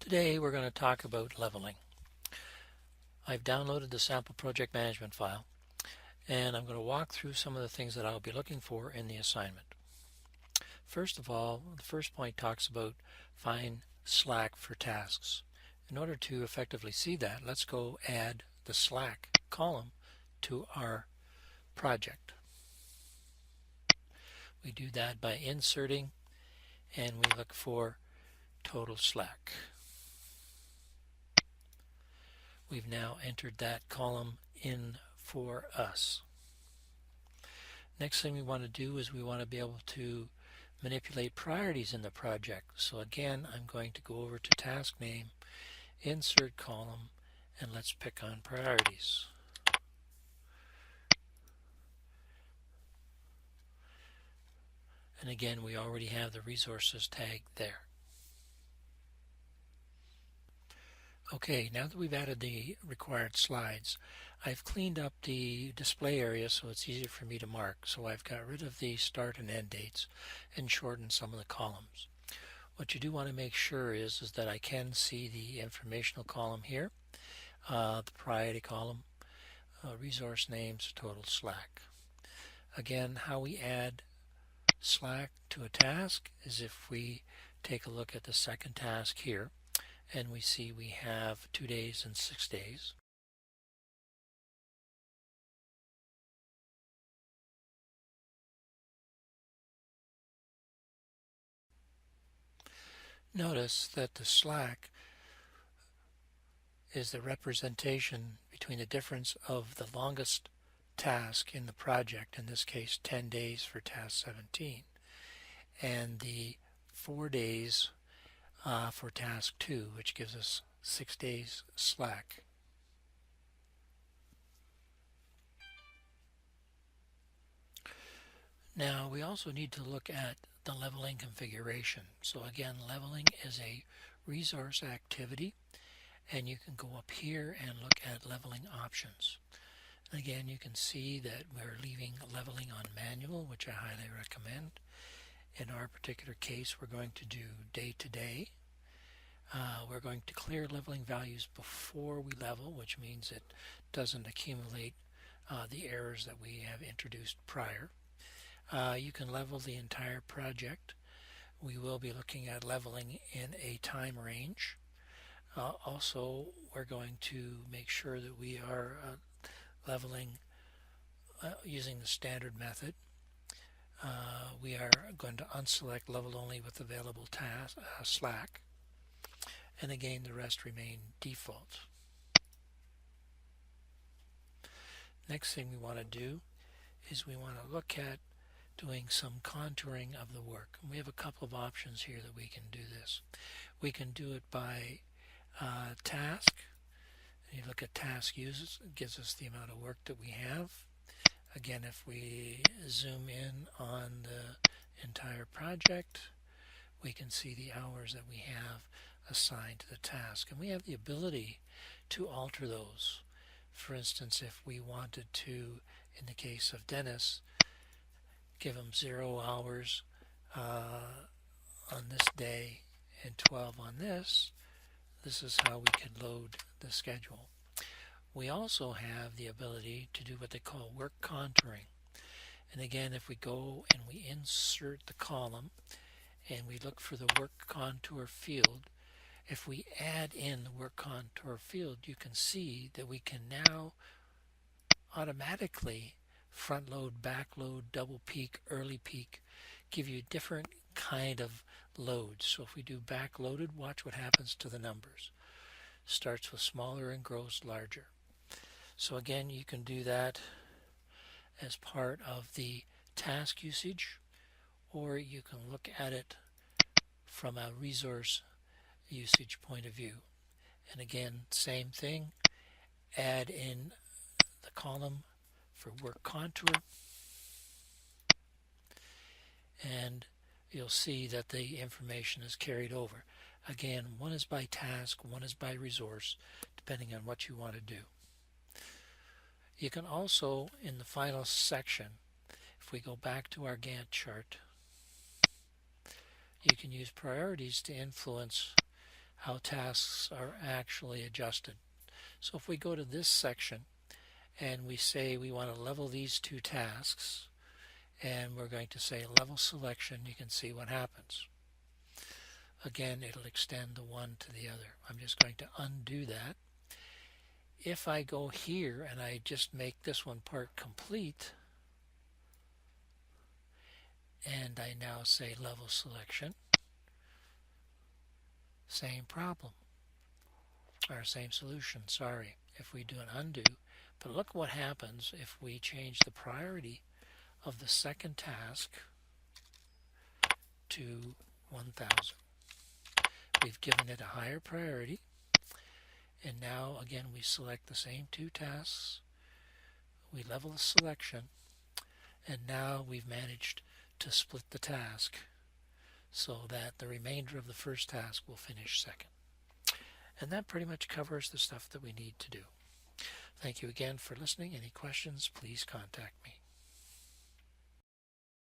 Today we're going to talk about leveling. I've downloaded the sample project management file and I'm going to walk through some of the things that I'll be looking for in the assignment. First of all, the first point talks about find Slack for tasks. In order to effectively see that, let's go add the Slack column to our project. We do that by inserting and we look for total Slack. We've now entered that column in for us. Next thing we want to do is we want to be able to manipulate priorities in the project. So again, I'm going to go over to task name, insert column, and let's pick on priorities. And again, we already have the resources tag there. Okay, now that we've added the required slides, I've cleaned up the display area so it's easier for me to mark. So I've got rid of the start and end dates and shortened some of the columns. What you do want to make sure is that I can see the informational column here, the priority column, resource names, total Slack. Again, how we add Slack to a task is if we take a look at the second task here, and we see we have 2 days and 6 days. Notice that the Slack is the representation between the difference of the longest task in the project, in this case 10 days for task 17, and the 4 days for task 2, which gives us 6 days Slack. Now we also need to look at the leveling configuration. So again, leveling is a resource activity, and you can go up here and look at leveling options. Again, you can see that we're leaving leveling on manual, which I highly recommend. In our particular case, we're going to do day to day. We're going to clear leveling values before we level, which means it doesn't accumulate the errors that we have introduced prior. You can level the entire project. We will be looking at leveling in a time range. Also, we're going to make sure that we are leveling using the standard method. We are going to unselect level only with available Slack. And again, the rest remain default. Next thing we want to do is we want to look at doing some contouring of the work. And we have a couple of options here that we can do this. We can do it by task. You look at task uses, it gives us the amount of work that we have. Again, if we zoom in on the entire project, we can see the hours that we have assigned to the task. And we have the ability to alter those. For instance, if we wanted to, in the case of Dennis, give him 0 hours on this day and 12 on this is how we can load the schedule. We also have the ability to do what they call work contouring. And again, if we go and we insert the column and we look for the work contour field, if we add in the work contour field, you can see that we can now automatically front load, back load, double peak, early peak, give you different kind of loads. So if we do back loaded, watch what happens to the numbers. Starts with smaller and grows larger. So again, you can do that as part of the task usage, or you can look at it from a resource usage point of view. And again, same thing, add in the column for work contour, and you'll see that the information is carried over. Again, one is by task, one is by resource, depending on what you want to do. You can also, in the final section, if we go back to our Gantt chart, you can use priorities to influence how tasks are actually adjusted. So if we go to this section and we say we want to level these two tasks, and we're going to say level selection, you can see what happens. Again, it'll extend the one to the other. I'm just going to undo that. If I go here and I just make this one part complete, and I now say level selection, same problem, or same solution, sorry, if we do an undo. But look what happens if we change the priority of the second task to 1000. We've given it a higher priority, and now again we select the same two tasks, we level the selection, and now we've managed to split the task so that the remainder of the first task will finish second. And that pretty much covers the stuff that we need to do. Thank you again for listening. Any questions, please contact me.